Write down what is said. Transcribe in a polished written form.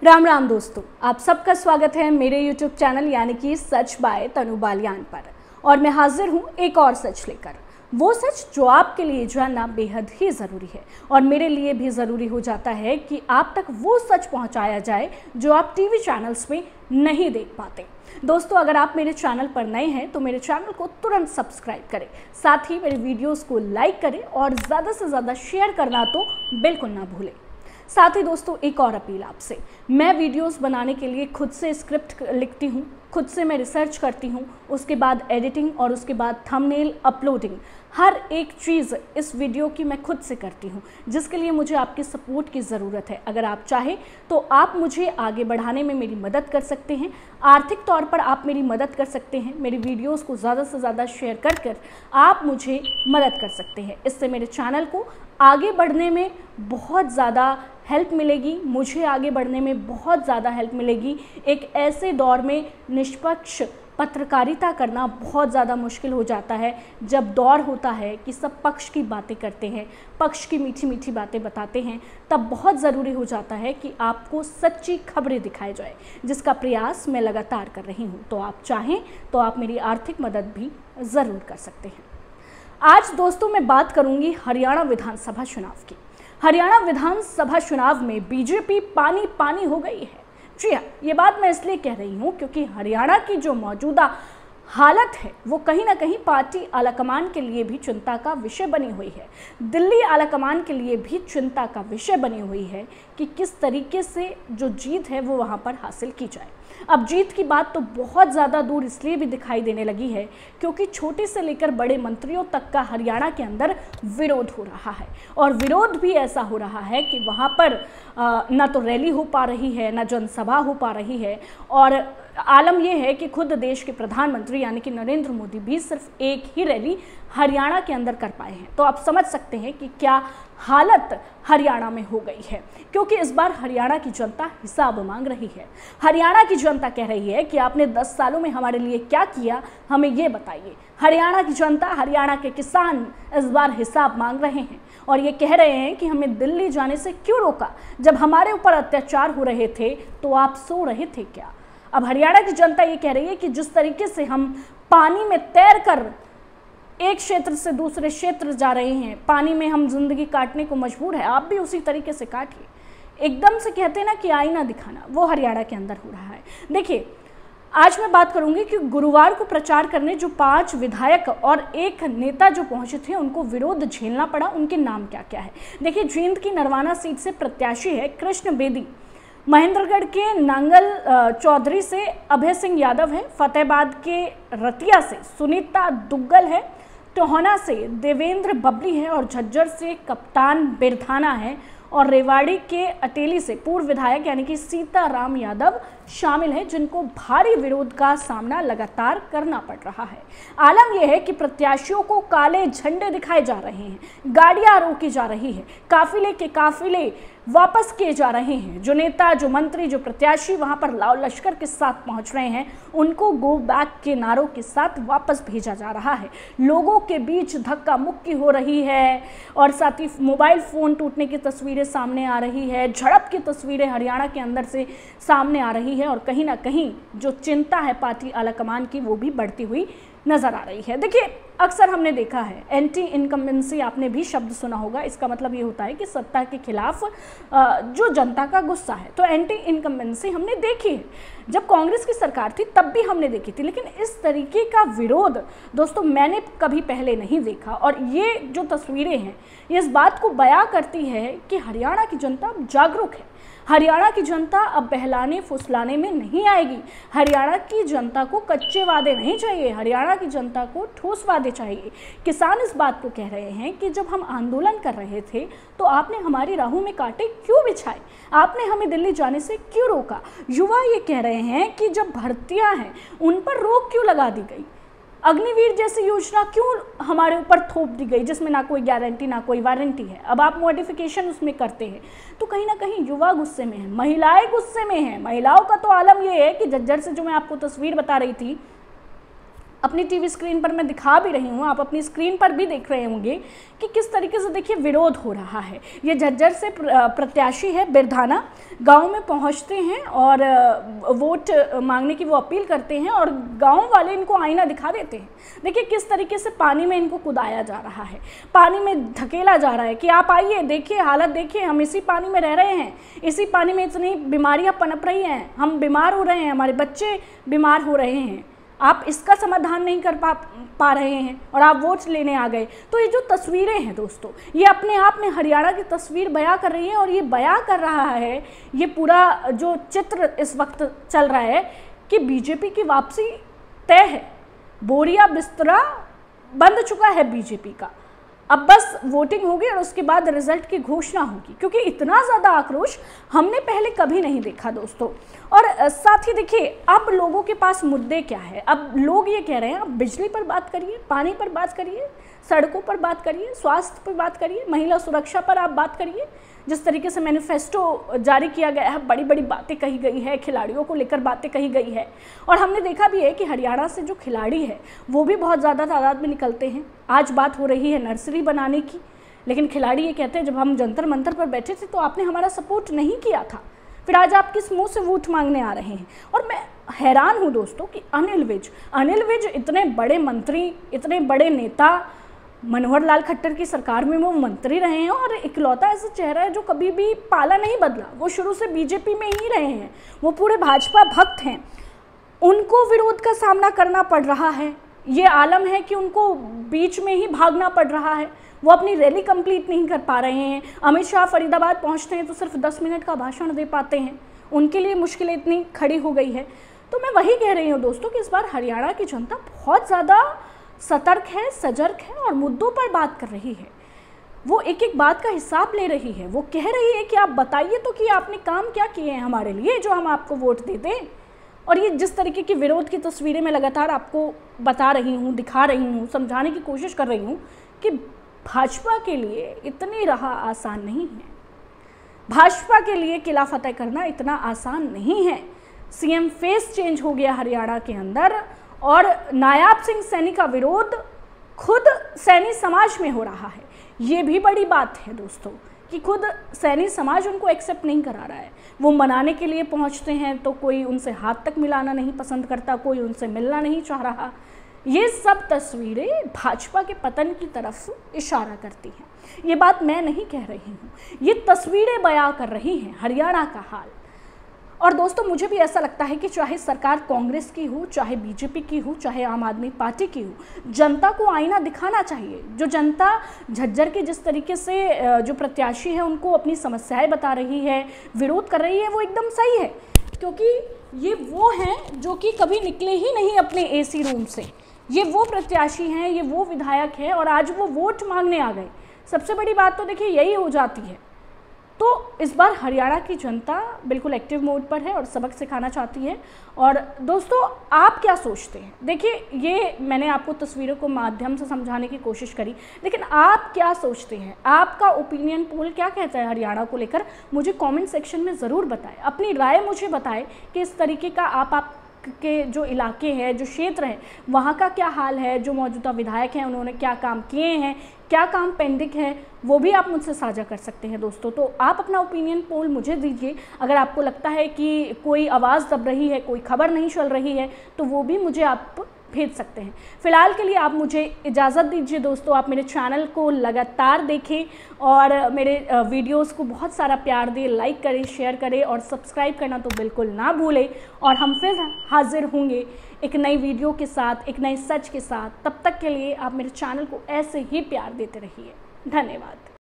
राम राम दोस्तों, आप सबका स्वागत है मेरे YouTube चैनल यानी कि सच बाय तनु बालियान पर। और मैं हाजिर हूँ एक और सच लेकर, वो सच जो आपके लिए जानना बेहद ही ज़रूरी है और मेरे लिए भी ज़रूरी हो जाता है कि आप तक वो सच पहुँचाया जाए जो आप टीवी चैनल्स में नहीं देख पाते। दोस्तों, अगर आप मेरे चैनल पर नए हैं तो मेरे चैनल को तुरंत सब्सक्राइब करें, साथ ही मेरे वीडियोस को लाइक करें और ज़्यादा से ज़्यादा शेयर करना तो बिल्कुल ना भूलें। साथ ही दोस्तों, एक और अपील आपसे, मैं वीडियोस बनाने के लिए खुद से स्क्रिप्ट लिखती हूँ, खुद से मैं रिसर्च करती हूँ, उसके बाद एडिटिंग और उसके बाद थंबनेल अपलोडिंग, हर एक चीज़ इस वीडियो की मैं खुद से करती हूँ, जिसके लिए मुझे आपके सपोर्ट की ज़रूरत है। अगर आप चाहें तो आप मुझे आगे बढ़ाने में मेरी मदद कर सकते हैं, आर्थिक तौर पर आप मेरी मदद कर सकते हैं, मेरी वीडियोस को ज़्यादा से ज़्यादा शेयर कर आप मुझे मदद कर सकते हैं। इससे मेरे चैनल को आगे बढ़ने में बहुत ज़्यादा हेल्प मिलेगी, मुझे आगे बढ़ने में बहुत ज़्यादा हेल्प मिलेगी। एक ऐसे दौर में निष्पक्ष पत्रकारिता करना बहुत ज़्यादा मुश्किल हो जाता है, जब दौर होता है कि सब पक्ष की बातें करते हैं, पक्ष की मीठी मीठी बातें बताते हैं, तब बहुत ज़रूरी हो जाता है कि आपको सच्ची खबरें दिखाई जाए, जिसका प्रयास मैं लगातार कर रही हूँ। तो आप चाहें तो आप मेरी आर्थिक मदद भी ज़रूर कर सकते हैं। आज दोस्तों मैं बात करूंगी हरियाणा विधानसभा चुनाव की। हरियाणा विधानसभा चुनाव में बीजेपी पानी पानी हो गई है। जी हाँ, ये बात मैं इसलिए कह रही हूँ क्योंकि हरियाणा की जो मौजूदा हालत है वो कहीं ना कहीं पार्टी आलाकमान के लिए भी चिंता का विषय बनी हुई है। दिल्ली आलाकमान के लिए भी चिंता का विषय बनी हुई है कि किस तरीके से जो जीत है वो वहाँ पर हासिल की जाए। अब जीत की बात तो बहुत ज़्यादा दूर इसलिए भी दिखाई देने लगी है क्योंकि छोटे से लेकर बड़े मंत्रियों तक का हरियाणा के अंदर विरोध हो रहा है, और विरोध भी ऐसा हो रहा है कि वहाँ पर ना तो रैली हो पा रही है, ना जनसभा हो पा रही है। और आलम यह है कि खुद देश के प्रधानमंत्री यानी कि नरेंद्र मोदी भी सिर्फ एक ही रैली हरियाणा के अंदर कर पाए हैं। तो आप समझ सकते हैं कि क्या हालत हरियाणा में हो गई है, क्योंकि इस बार हरियाणा की जनता हिसाब मांग रही है। हरियाणा की जनता कह रही है कि आपने 10 सालों में हमारे लिए क्या किया, हमें ये बताइए। हरियाणा की जनता, हरियाणा के किसान इस बार हिसाब मांग रहे हैं और ये कह रहे हैं कि हमें दिल्ली जाने से क्यों रोका? जब हमारे ऊपर अत्याचार हो रहे थे तो आप सो रहे थे क्या? अब हरियाणा की जनता ये कह रही है कि जिस तरीके से हम पानी में तैर कर एक क्षेत्र से दूसरे क्षेत्र जा रहे हैं, पानी में हम जिंदगी काटने को मजबूर है, आप भी उसी तरीके से काटिए। एकदम से कहते हैं ना कि आईना दिखाना, वो हरियाणा के अंदर हो रहा है। देखिए, आज मैं बात करूंगी कि गुरुवार को प्रचार करने जो 5 विधायक और एक नेता जो पहुंचे थे, उनको विरोध झेलना पड़ा। उनके नाम क्या क्या है? देखिए, जींद की नरवाना सीट से प्रत्याशी है कृष्ण बेदी, महेंद्रगढ़ के नांगल चौधरी से अभय सिंह यादव है, फतेहाबाद के रतिया से सुनीता दुग्गल है, टोहाना से देवेंद्र बबली है और झज्जर से कप्तान बिरधाना है, और रेवाड़ी के अटेली से पूर्व विधायक यानी कि सीताराम यादव शामिल है, जिनको भारी विरोध का सामना लगातार करना पड़ रहा है। आलम यह है कि प्रत्याशियों को काले झंडे दिखाए जा रहे हैं, गाड़ियां रोकी जा रही है, काफिले के काफिले वापस किए जा रहे हैं। जो नेता, जो मंत्री, जो प्रत्याशी वहां पर लाव लश्कर के साथ पहुंच रहे हैं, उनको गो बैक के नारों के साथ वापस भेजा जा रहा है। लोगों के बीच धक्का मुक्की हो रही है और साथ ही मोबाइल फोन टूटने की तस्वीरें सामने आ रही है, झड़प की तस्वीरें हरियाणा के अंदर से सामने आ रही है, और कहीं ना कहीं जो चिंता है पार्टी आलाकमान की वो भी बढ़ती हुई नजर आ रही है। देखिए, अक्सर हमने देखा है एंटी इनकम्बेंसी, आपने भी शब्द सुना होगा। इसका मतलब ये होता है कि सत्ता के खिलाफ जो जनता का गुस्सा है। तो एंटी इनकम्बेंसी हमने देखी है, जब कांग्रेस की सरकार थी तब भी हमने देखी थी, लेकिन इस तरीके का विरोध दोस्तों मैंने कभी पहले नहीं देखा। और ये जो तस्वीरें हैं ये इस बात को बयां करती है कि हरियाणा की जनता जागरूक है। हरियाणा की जनता अब बहलाने फुसलाने में नहीं आएगी। हरियाणा की जनता को कच्चे वादे नहीं चाहिए, हरियाणा की जनता को ठोस वादे चाहिए। किसान इस बात को कह रहे हैं कि जब हम आंदोलन कर रहे थे तो आपने हमारी राहों में कांटे क्यों बिछाए, आपने हमें दिल्ली जाने से क्यों रोका। युवा ये कह रहे हैं कि जब भर्तियां हैं उन पर रोक क्यों लगा दी गई, अग्निवीर जैसी योजना क्यों हमारे ऊपर थोप दी गई जिसमें ना कोई गारंटी ना कोई वारंटी है, अब आप मॉडिफिकेशन उसमें करते हैं। तो कहीं ना कहीं युवा गुस्से में है, महिलाएं गुस्से में हैं। महिलाओं का तो आलम यह है कि झज्जर से जो मैं आपको तस्वीर बता रही थी, अपनी टीवी स्क्रीन पर मैं दिखा भी रही हूँ, आप अपनी स्क्रीन पर भी देख रहे होंगे कि किस तरीके से देखिए विरोध हो रहा है। ये झज्जर से प्रत्याशी है बिरधाना, गांव में पहुंचते हैं और वोट मांगने की वो अपील करते हैं और गांव वाले इनको आईना दिखा देते हैं। देखिए किस तरीके से पानी में इनको कुदाया जा रहा है, पानी में धकेला जा रहा है कि आप आइए, देखिए हालत देखिए, हम इसी पानी में रह रहे हैं, इसी पानी में इतनी बीमारियां पनप रही हैं, हम बीमार हो रहे हैं, हमारे बच्चे बीमार हो रहे हैं, आप इसका समाधान नहीं कर पा रहे हैं और आप वोट लेने आ गए। तो ये जो तस्वीरें हैं दोस्तों, ये अपने आप में हरियाणा की तस्वीर बयां कर रही है और ये बयां कर रहा है, ये पूरा जो चित्र इस वक्त चल रहा है कि बीजेपी की वापसी तय है, बोरिया बिस्तरा बंद चुका है बीजेपी का। अब बस वोटिंग होगी और उसके बाद रिजल्ट की घोषणा होगी, क्योंकि इतना ज़्यादा आक्रोश हमने पहले कभी नहीं देखा दोस्तों। और साथ ही देखिए अब लोगों के पास मुद्दे क्या है, अब लोग ये कह रहे हैं आप बिजली पर बात करिए, पानी पर बात करिए, सड़कों पर बात करिए, स्वास्थ्य पर बात करिए, महिला सुरक्षा पर आप बात करिए। जिस तरीके से मैनिफेस्टो जारी किया गया है, बड़ी बड़ी बातें कही गई है, खिलाड़ियों को लेकर बातें कही गई है और हमने देखा भी है कि हरियाणा से जो खिलाड़ी है वो भी बहुत ज़्यादा तादाद में निकलते हैं। आज बात हो रही है नर्सरी बनाने की, लेकिन खिलाड़ी ये कहते हैं जब हम जंतर मंतर पर बैठे थे तो आपने हमारा सपोर्ट नहीं किया था, फिर आज आप किस मुँह से वोट मांगने आ रहे हैं। और मैं हैरान हूँ दोस्तों कि अनिल विज इतने बड़े मंत्री, इतने बड़े नेता, मनोहर लाल खट्टर की सरकार में वो मंत्री रहे हैं और इकलौता ऐसा चेहरा है जो कभी भी पाला नहीं बदला, वो शुरू से बीजेपी में ही रहे हैं, वो पूरे भाजपा भक्त हैं, उनको विरोध का सामना करना पड़ रहा है। ये आलम है कि उनको बीच में ही भागना पड़ रहा है, वो अपनी रैली कंप्लीट नहीं कर पा रहे हैं। अमित शाह फरीदाबाद पहुंचते हैं तो सिर्फ 10 मिनट का भाषण दे पाते हैं, उनके लिए मुश्किलें इतनी खड़ी हो गई है। तो मैं वही कह रही हूँ दोस्तों कि इस बार हरियाणा की जनता बहुत ज़्यादा सतर्क है, सजग है और मुद्दों पर बात कर रही है, वो एक एक बात का हिसाब ले रही है। वो कह रही है कि आप बताइए तो कि आपने काम क्या किए हैं हमारे लिए जो हम आपको वोट दे दें। और ये जिस तरीके की विरोध की तस्वीरें मैं लगातार आपको बता रही हूँ, दिखा रही हूँ, समझाने की कोशिश कर रही हूँ कि भाजपा के लिए इतनी राह आसान नहीं है, भाजपा के लिए किला फतेह करना इतना आसान नहीं है। सीएम फेस चेंज हो गया हरियाणा के अंदर और नायाब सिंह सैनी का विरोध खुद सैनी समाज में हो रहा है। ये भी बड़ी बात है दोस्तों कि खुद सैनी समाज उनको एक्सेप्ट नहीं करा रहा है। वो मनाने के लिए पहुंचते हैं तो कोई उनसे हाथ तक मिलाना नहीं पसंद करता, कोई उनसे मिलना नहीं चाह रहा। ये सब तस्वीरें भाजपा के पतन की तरफ इशारा करती हैं। ये बात मैं नहीं कह रही हूँ, ये तस्वीरें बयां कर रही हैं हरियाणा का हाल। और दोस्तों मुझे भी ऐसा लगता है कि चाहे सरकार कांग्रेस की हो, चाहे बीजेपी की हो, चाहे आम आदमी पार्टी की हो, जनता को आईना दिखाना चाहिए। जो जनता झज्जर के जिस तरीके से जो प्रत्याशी है उनको अपनी समस्याएं बता रही है, विरोध कर रही है, वो एकदम सही है, क्योंकि ये वो हैं जो कि कभी निकले ही नहीं अपने एसी रूम से। ये वो प्रत्याशी हैं, ये वो विधायक हैं और आज वो वोट मांगने आ गए। सबसे बड़ी बात तो देखिए यही हो जाती है। तो इस बार हरियाणा की जनता बिल्कुल एक्टिव मोड पर है और सबक सिखाना चाहती है। और दोस्तों आप क्या सोचते हैं? देखिए ये मैंने आपको तस्वीरों को माध्यम से समझाने की कोशिश करी, लेकिन आप क्या सोचते हैं? आपका ओपिनियन पोल क्या कहता है हरियाणा को लेकर? मुझे कमेंट सेक्शन में ज़रूर बताएं, अपनी राय मुझे बताएं कि इस तरीके का आप के जो इलाके हैं, जो क्षेत्र है, वहाँ का क्या हाल है, जो मौजूदा विधायक हैं उन्होंने क्या काम किए हैं, क्या काम पेंडिंग है, वो भी आप मुझसे साझा कर सकते हैं दोस्तों। तो आप अपना ओपिनियन पोल मुझे दीजिए। अगर आपको लगता है कि कोई आवाज़ दब रही है, कोई खबर नहीं चल रही है, तो वो भी मुझे आप भेज सकते हैं। फिलहाल के लिए आप मुझे इजाज़त दीजिए दोस्तों। आप मेरे चैनल को लगातार देखें और मेरे वीडियोस को बहुत सारा प्यार दें, लाइक करें, शेयर करें और सब्सक्राइब करना तो बिल्कुल ना भूलें। और हम फिर हाजिर होंगे एक नई वीडियो के साथ, एक नए सच के साथ। तब तक के लिए आप मेरे चैनल को ऐसे ही प्यार देते रहिए। धन्यवाद।